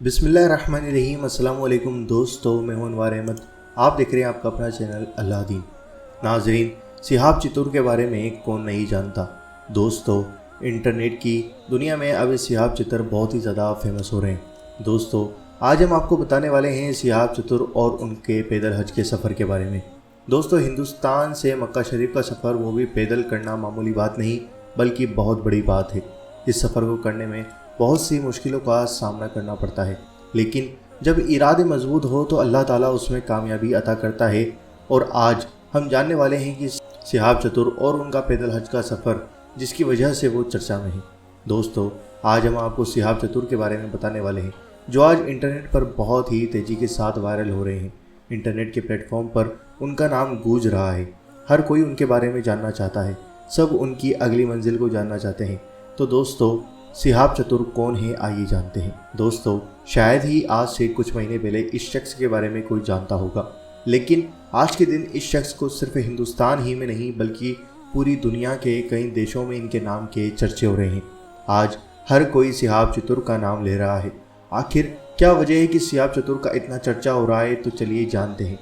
बिस्मिल्लाहिर्रहमानिर्रहीम। अस्सलाम वालेकुम दोस्तों, मैं हूं अनवार अहमद। आप देख रहे हैं आपका अपना चैनल अल्लादीन। नाजरीन, सिहाब चित्तूर के बारे में कौन नहीं जानता। दोस्तों, इंटरनेट की दुनिया में अब सिहाब चित्तूर बहुत ही ज़्यादा फेमस हो रहे हैं। दोस्तों, आज हम आपको बताने वाले हैं सिहाब चित्तूर और उनके पैदल हज के सफ़र के बारे में। दोस्तों, हिंदुस्तान से मक्का शरीफ का सफ़र, वो भी पैदल करना मामूली बात नहीं बल्कि बहुत बड़ी बात है। इस सफ़र को करने में बहुत सी मुश्किलों का सामना करना पड़ता है, लेकिन जब इरादे मजबूत हो तो अल्लाह ताला उसमें कामयाबी अता करता है। और आज हम जानने वाले हैं कि सिहाब चित्तूर और उनका पैदल हज का सफ़र, जिसकी वजह से वो चर्चा में है। दोस्तों, आज हम आपको सिहाब चित्तूर के बारे में बताने वाले हैं, जो आज इंटरनेट पर बहुत ही तेज़ी के साथ वायरल हो रहे हैं। इंटरनेट के प्लेटफॉर्म पर उनका नाम गूंज रहा है। हर कोई उनके बारे में जानना चाहता है, सब उनकी अगली मंजिल को जानना चाहते हैं। तो दोस्तों, सिहाब चित्तूर कौन है, आइए जानते हैं। दोस्तों, शायद ही आज से कुछ महीने पहले इस शख्स के बारे में कोई जानता होगा, लेकिन आज के दिन इस शख्स को सिर्फ हिंदुस्तान ही में नहीं बल्कि पूरी दुनिया के कई देशों में इनके नाम के चर्चे हो रहे हैं। आज हर कोई सिहाब चित्तूर का नाम ले रहा है। आखिर क्या वजह है कि सिहाब चित्तूर का इतना चर्चा हो रहा है? तो चलिए जानते हैं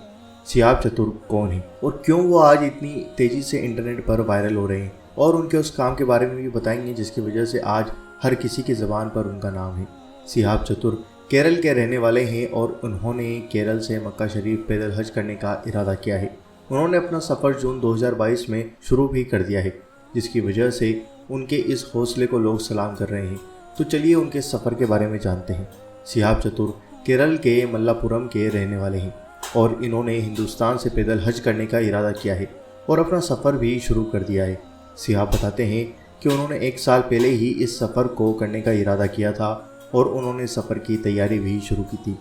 सिहाब चित्तूर कौन है और क्यों वो आज इतनी तेज़ी से इंटरनेट पर वायरल हो रहे हैं, और उनके उस काम के बारे में भी बताएंगे जिसकी वजह से आज हर किसी की ज़बान पर उनका नाम है। सिहाब चित्तूर केरल के रहने वाले हैं और उन्होंने केरल से मक्का शरीफ पैदल हज करने का इरादा किया है। उन्होंने अपना सफ़र जून 2022 में शुरू भी कर दिया है, जिसकी वजह से उनके इस हौसले को लोग सलाम कर रहे हैं। तो चलिए उनके सफ़र के बारे में जानते हैं। सिहाब चित्तूर केरल के मल्लापुरम के रहने वाले हैं और इन्होंने हिंदुस्तान से पैदल हज करने का इरादा किया है और अपना सफ़र भी शुरू कर दिया है। सिहाब बताते हैं कि उन्होंने 1 साल पहले ही इस सफ़र को करने का इरादा किया था और उन्होंने सफ़र की तैयारी भी शुरू की थी।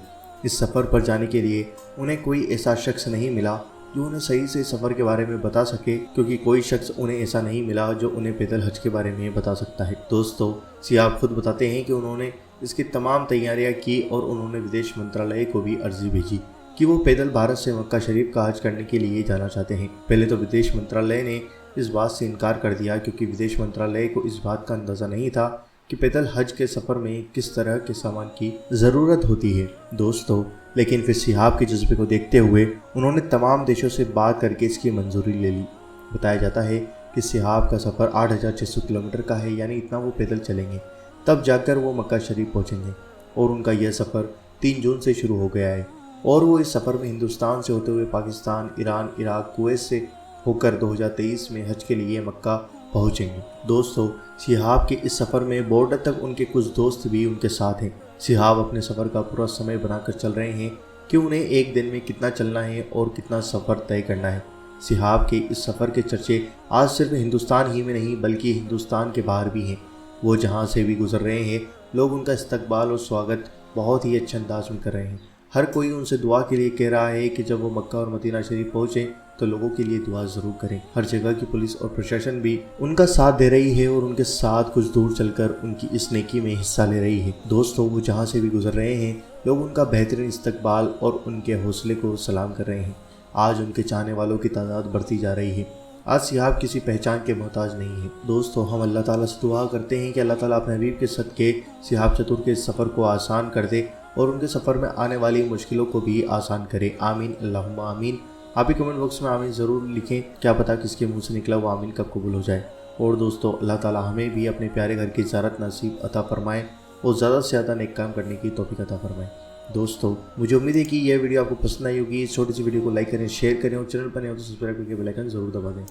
इस सफ़र पर जाने के लिए उन्हें कोई ऐसा शख्स नहीं मिला जो उन्हें सही से सफ़र के बारे में बता सके, क्योंकि कोई शख्स उन्हें ऐसा नहीं मिला जो उन्हें पैदल हज के बारे में बता सकता है। दोस्तों, सिहाब खुद बताते हैं कि उन्होंने इसकी तमाम तैयारियाँ की और उन्होंने विदेश मंत्रालय को भी अर्जी भेजी कि वो पैदल भारत से मक्का शरीफ का हज करने के लिए जाना चाहते हैं। पहले तो विदेश मंत्रालय ने इस बात से इनकार कर दिया, क्योंकि विदेश मंत्रालय को इस बात का अंदाज़ा नहीं था कि पैदल हज के सफ़र में किस तरह के सामान की ज़रूरत होती है। दोस्तों, लेकिन फिर सिहाब के जज्बे को देखते हुए उन्होंने तमाम देशों से बात करके इसकी मंजूरी ले ली। बताया जाता है कि सिहाब का सफ़र 8600 किलोमीटर का है, यानी इतना वो पैदल चलेंगे, तब जाकर वो मक्का शरीफ पहुँचेंगे। और उनका यह सफ़र 3 जून से शुरू हो गया है और वो इस सफ़र में हिंदुस्तान से होते हुए पाकिस्तान, ईरान, इराक, कुवैत से होकर 2023 में हज के लिए मक्का पहुंचेंगे। दोस्तों, सिहाब के इस सफ़र में बॉर्डर तक उनके कुछ दोस्त भी उनके साथ हैं। सिहाब अपने सफ़र का पूरा समय बनाकर चल रहे हैं कि उन्हें एक दिन में कितना चलना है और कितना सफ़र तय करना है। सिहाब के इस सफ़र के चर्चे आज सिर्फ हिंदुस्तान ही में नहीं बल्कि हिंदुस्तान के बाहर भी हैं। वो जहाँ से भी गुजर रहे हैं, लोग उनका इस्तकबाल और स्वागत बहुत ही अच्छे अंदाज में कर रहे हैं। हर कोई उनसे दुआ के लिए कह रहा है कि जब वो मक्का और मदीना शरीफ पहुँचे तो लोगों के लिए दुआ ज़रूर करें। हर जगह की पुलिस और प्रशासन भी उनका साथ दे रही है और उनके साथ कुछ दूर चलकर उनकी इस नेकी में हिस्सा ले रही है। दोस्तों, वो जहाँ से भी गुजर रहे हैं, लोग उनका बेहतरीन इस्तकबाल और उनके हौसले को सलाम कर रहे हैं। आज उनके चाहने वालों की तादाद बढ़ती जा रही है। आज सिहाब किसी पहचान के मोहताज नहीं है। दोस्तों, हम अल्लाह ताला से दुआ करते हैं कि अल्लाह ताला अपने हबीब के सदके सिहाब चित्तूर के सफ़र को आसान कर दे और उनके सफ़र में आने वाली मुश्किलों को भी आसान करे। आमीन, अल्लाहुम्मा आमीन। आप ही कमेंट बॉक्स में आमीन ज़रूर लिखें, क्या पता किसके मुंह से निकला वो आमीन कब कबूल हो जाए। और दोस्तों, अल्लाह ताला हमें भी अपने प्यारे घर की ज़ियारत नसीब अता फरमाए और ज़्यादा से ज़्यादा नेक काम करने की तौफीक अता फरमाए। दोस्तों, मुझे उम्मीद है कि यह वीडियो आपको पसंद आई होगी। इस छोटी सी वीडियो को लाइक करें, शेयर करें और चैनल पर नए हो तो सब्सक्राइब करके बेल आइकन ज़रूर दबा दें।